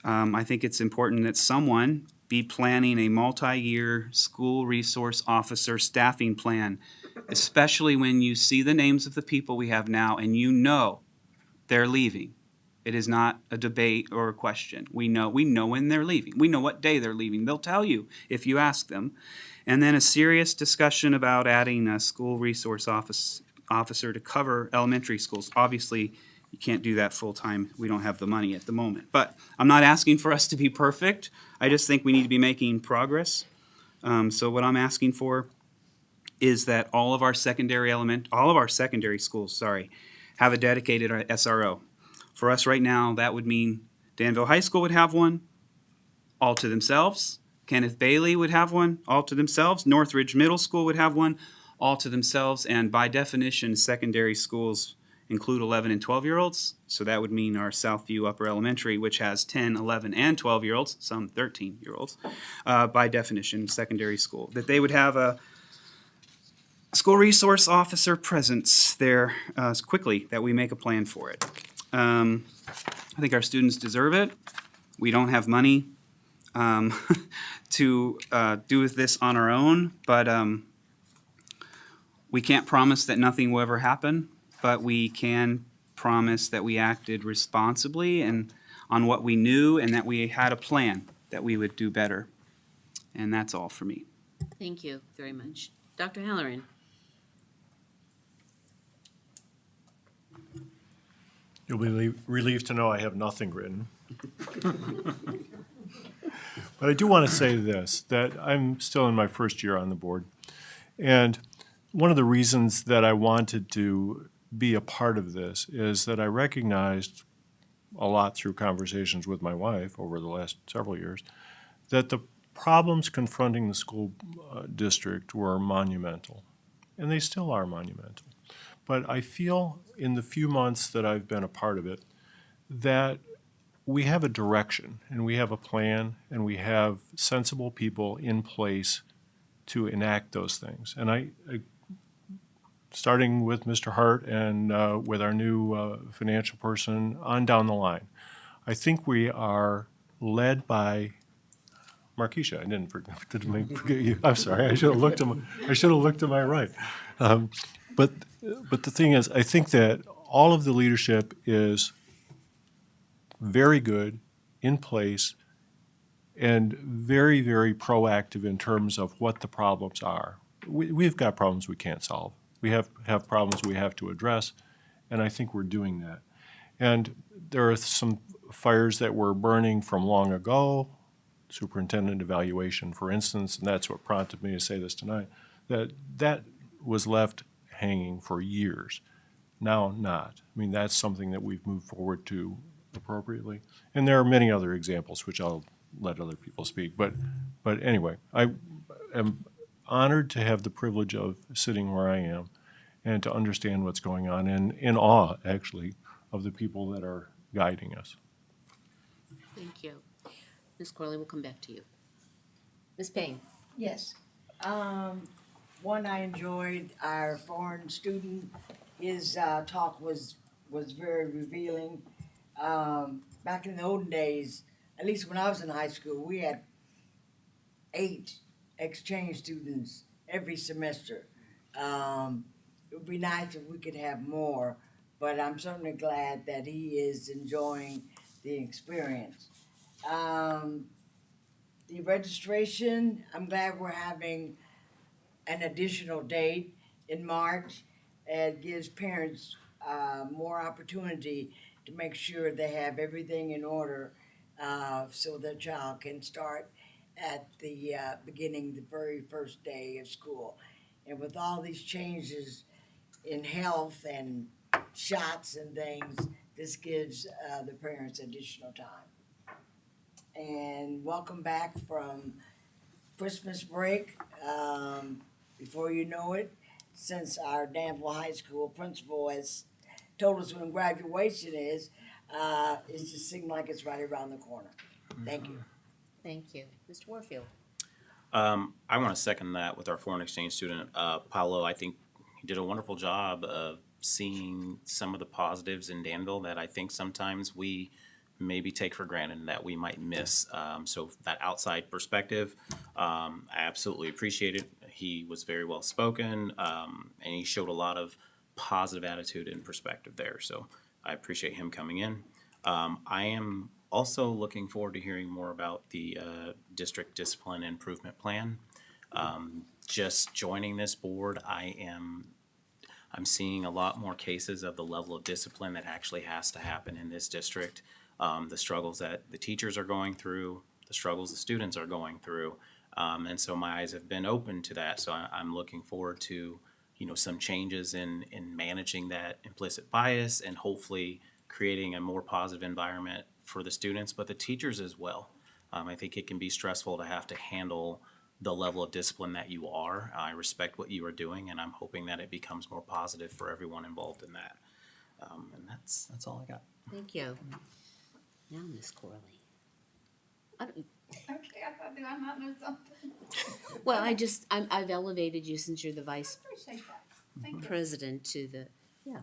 Speaker 4: I think it's important that someone be planning a multi-year school resource officer staffing plan, especially when you see the names of the people we have now and you know they're leaving. It is not a debate or a question. We know when they're leaving. We know what day they're leaving. They'll tell you if you ask them. And then a serious discussion about adding a school resource officer to cover elementary schools. Obviously, you can't do that full-time. We don't have the money at the moment. But I'm not asking for us to be perfect. I just think we need to be making progress. So what I'm asking for is that all of our secondary schools, have a dedicated SRO. For us right now, that would mean Danville High School would have one, all to themselves. Kenneth Bailey would have one, all to themselves. Northridge Middle School would have one, all to themselves. And by definition, secondary schools include 11 and 12-year-olds. So that would mean our Southview Upper Elementary, which has 10, 11, and 12-year-olds, some 13-year-olds, by definition, secondary school, that they would have a school resource officer presence there quickly, that we make a plan for it. I think our students deserve it. We don't have money to do this on our own, but we can't promise that nothing will ever happen, but we can promise that we acted responsibly and on what we knew and that we had a plan that we would do better. And that's all for me.
Speaker 1: Thank you very much. Dr. Halloran?
Speaker 13: You'll be relieved to know I have nothing written. But I do want to say this, that I'm still in my first year on the board. And one of the reasons that I wanted to be a part of this is that I recognized a lot through conversations with my wife over the last several years that the problems confronting the school district were monumental, and they still are monumental. But I feel in the few months that I've been a part of it that we have a direction and we have a plan and we have sensible people in place to enact those things. And I starting with Mr. Hart and with our new financial person on down the line, I think we are led by Markeisha. I didn't forget you. I'm sorry. I should have looked to my right. But the thing is, I think that all of the leadership is very good, in place, and very, very proactive in terms of what the problems are. We've got problems we can't solve. We have problems we have to address, and I think we're doing that. And there are some fires that were burning from long ago, superintendent evaluation, for instance, and that's what prompted me to say this tonight, that was left hanging for years. Now not. I mean, that's something that we've moved forward to appropriately. And there are many other examples, which I'll let other people speak. But anyway, I am honored to have the privilege of sitting where I am and to understand what's going on, and in awe, actually, of the people that are guiding us.
Speaker 1: Thank you. Ms. Corley, we'll come back to you. Ms. Payne?
Speaker 9: Yes. One, I enjoyed our foreign student. His talk was very revealing. Back in the olden days, at least when I was in high school, we had 8 exchange students every semester. It would be nice if we could have more, but I'm certainly glad that he is enjoying the experience. The registration, I'm glad we're having an additional date in March. It gives parents more opportunity to make sure they have everything in order so their child can start at the beginning, the very first day of school. And with all these changes in health and shots and things, this gives the parents additional time. And welcome back from Christmas break. Before you know it, since our Danville High School principal has told us when graduation is, it just seemed like it's right around the corner. Thank you.
Speaker 1: Thank you. Mr. Warfield?
Speaker 17: I want to second that with our foreign exchange student, Paolo. I think he did a wonderful job of seeing some of the positives in Danville that I think sometimes we maybe take for granted and that we might miss. So that outside perspective, I absolutely appreciate it. He was very well spoken, and he showed a lot of positive attitude and perspective there. So I appreciate him coming in. I am also looking forward to hearing more about the district discipline improvement plan. Just joining this board, I'm seeing a lot more cases of the level of discipline that actually has to happen in this district. The struggles that the teachers are going through, the struggles the students are going through. And so my eyes have been open to that. So I'm looking forward to, some changes in managing that implicit bias and hopefully creating a more positive environment for the students, but the teachers as well. I think it can be stressful to have to handle the level of discipline that you are. I respect what you are doing, and I'm hoping that it becomes more positive for everyone involved in that. And that's all I got.
Speaker 1: Thank you. Now, Ms. Corley.
Speaker 15: Okay, I thought, do I not know something?
Speaker 1: Well, I've elevated you since you're the vice
Speaker 15: I appreciate that. Thank you.
Speaker 1: president to the, yeah.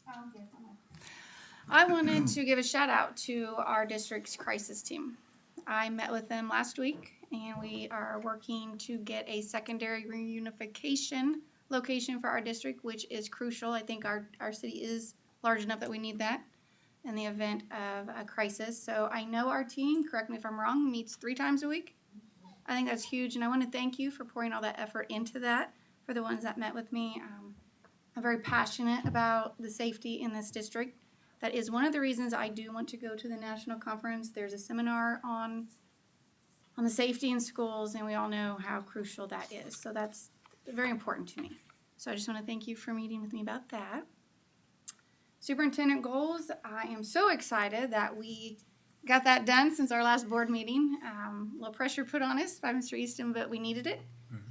Speaker 15: Oh, okay, I wanted to give a shout out to our district's crisis team. I met with them last week, and we are working to get a secondary reunification location for our district, which is crucial. I think our city is large enough that we need that in the event of a crisis. So I know our team, correct me if I'm wrong, meets 3 times a week. I think that's huge, and I want to thank you for pouring all that effort into that. For the ones that met with me, I'm very passionate about the safety in this district. That is one of the reasons I do want to go to the national conference. There's a seminar on the safety in schools, and we all know how crucial that is. So that's very important to me. So I just want to thank you for meeting with me about that. Superintendent goals, I am so excited that we got that done since our last board meeting. A little pressure put on us by Mr. Easton, but we needed it.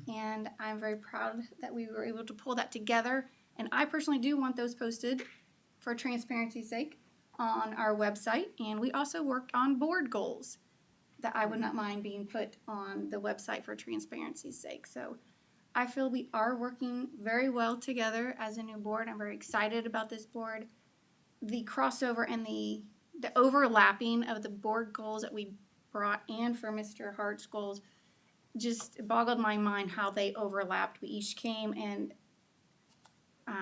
Speaker 15: And I'm very proud that we were able to pull that together. And I personally do want those posted for transparency's sake on our website. And we also worked on board goals that I would not mind being put on the website for transparency's sake. So I feel we are working very well together as a new board. I'm very excited about this board. The crossover and the overlapping of the board goals that we brought in for Mr. Hart's goals just boggled my mind how they overlapped. We each came and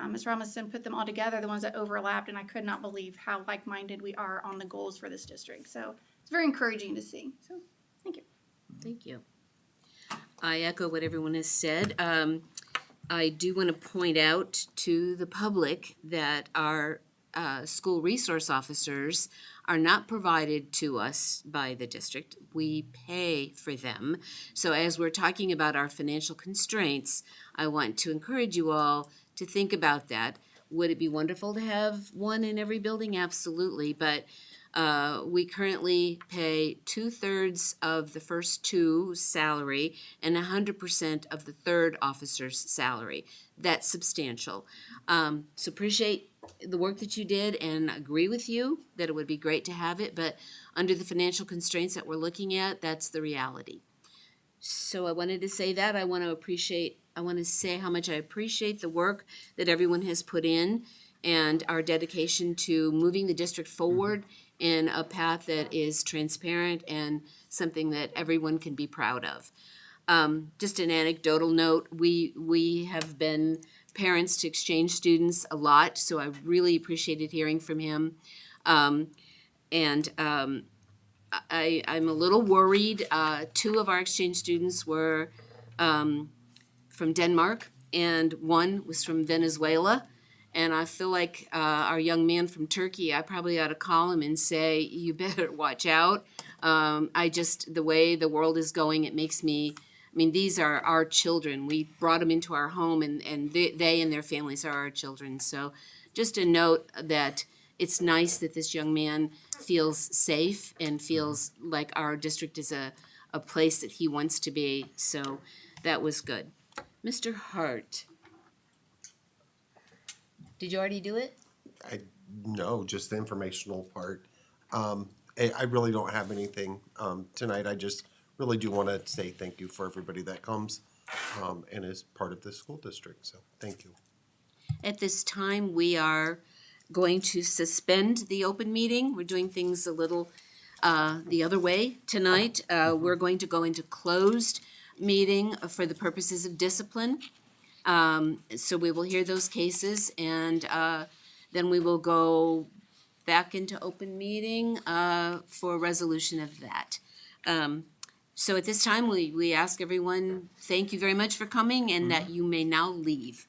Speaker 15: Ms. Robinson put them all together, the ones that overlapped, and I could not believe how like-minded we are on the goals for this district. So it's very encouraging to see. So thank you.
Speaker 1: Thank you. I echo what everyone has said. I do want to point out to the public that our school resource officers are not provided to us by the district. We pay for them. So as we're talking about our financial constraints, I want to encourage you all to think about that. Would it be wonderful to have one in every building? Absolutely. But we currently pay 2/3 of the first 2 salary and 100% of the third officer's salary. That's substantial. So appreciate the work that you did and agree with you that it would be great to have it, but under the financial constraints that we're looking at, that's the reality. So I wanted to say that. I want to say how much I appreciate the work that everyone has put in and our dedication to moving the district forward in a path that is transparent and something that everyone can be proud of. Just an anecdotal note, we have been parents to exchange students a lot, so I really appreciated hearing from him. I'm a little worried. Two of our exchange students were from Denmark, and one was from Venezuela. And I feel like our young man from Turkey, I probably ought to call him and say, you better watch out. The way the world is going, it makes me, these are our children. We brought them into our home, and they and their families are our children. So just a note that it's nice that this young man feels safe and feels like our district is a place that he wants to be. So that was good. Mr. Hart. Did you already do it?
Speaker 11: No, just the informational part. I really don't have anything tonight. I just really do want to say thank you for everybody that comes and is part of the school district. So thank you.
Speaker 1: At this time, we are going to suspend the open meeting. We're doing things a little the other way tonight. We're going to go into closed meeting for the purposes of discipline. So we will hear those cases, and then we will go back into open meeting for resolution of that. So at this time, we ask everyone, thank you very much for coming, and that you may now leave.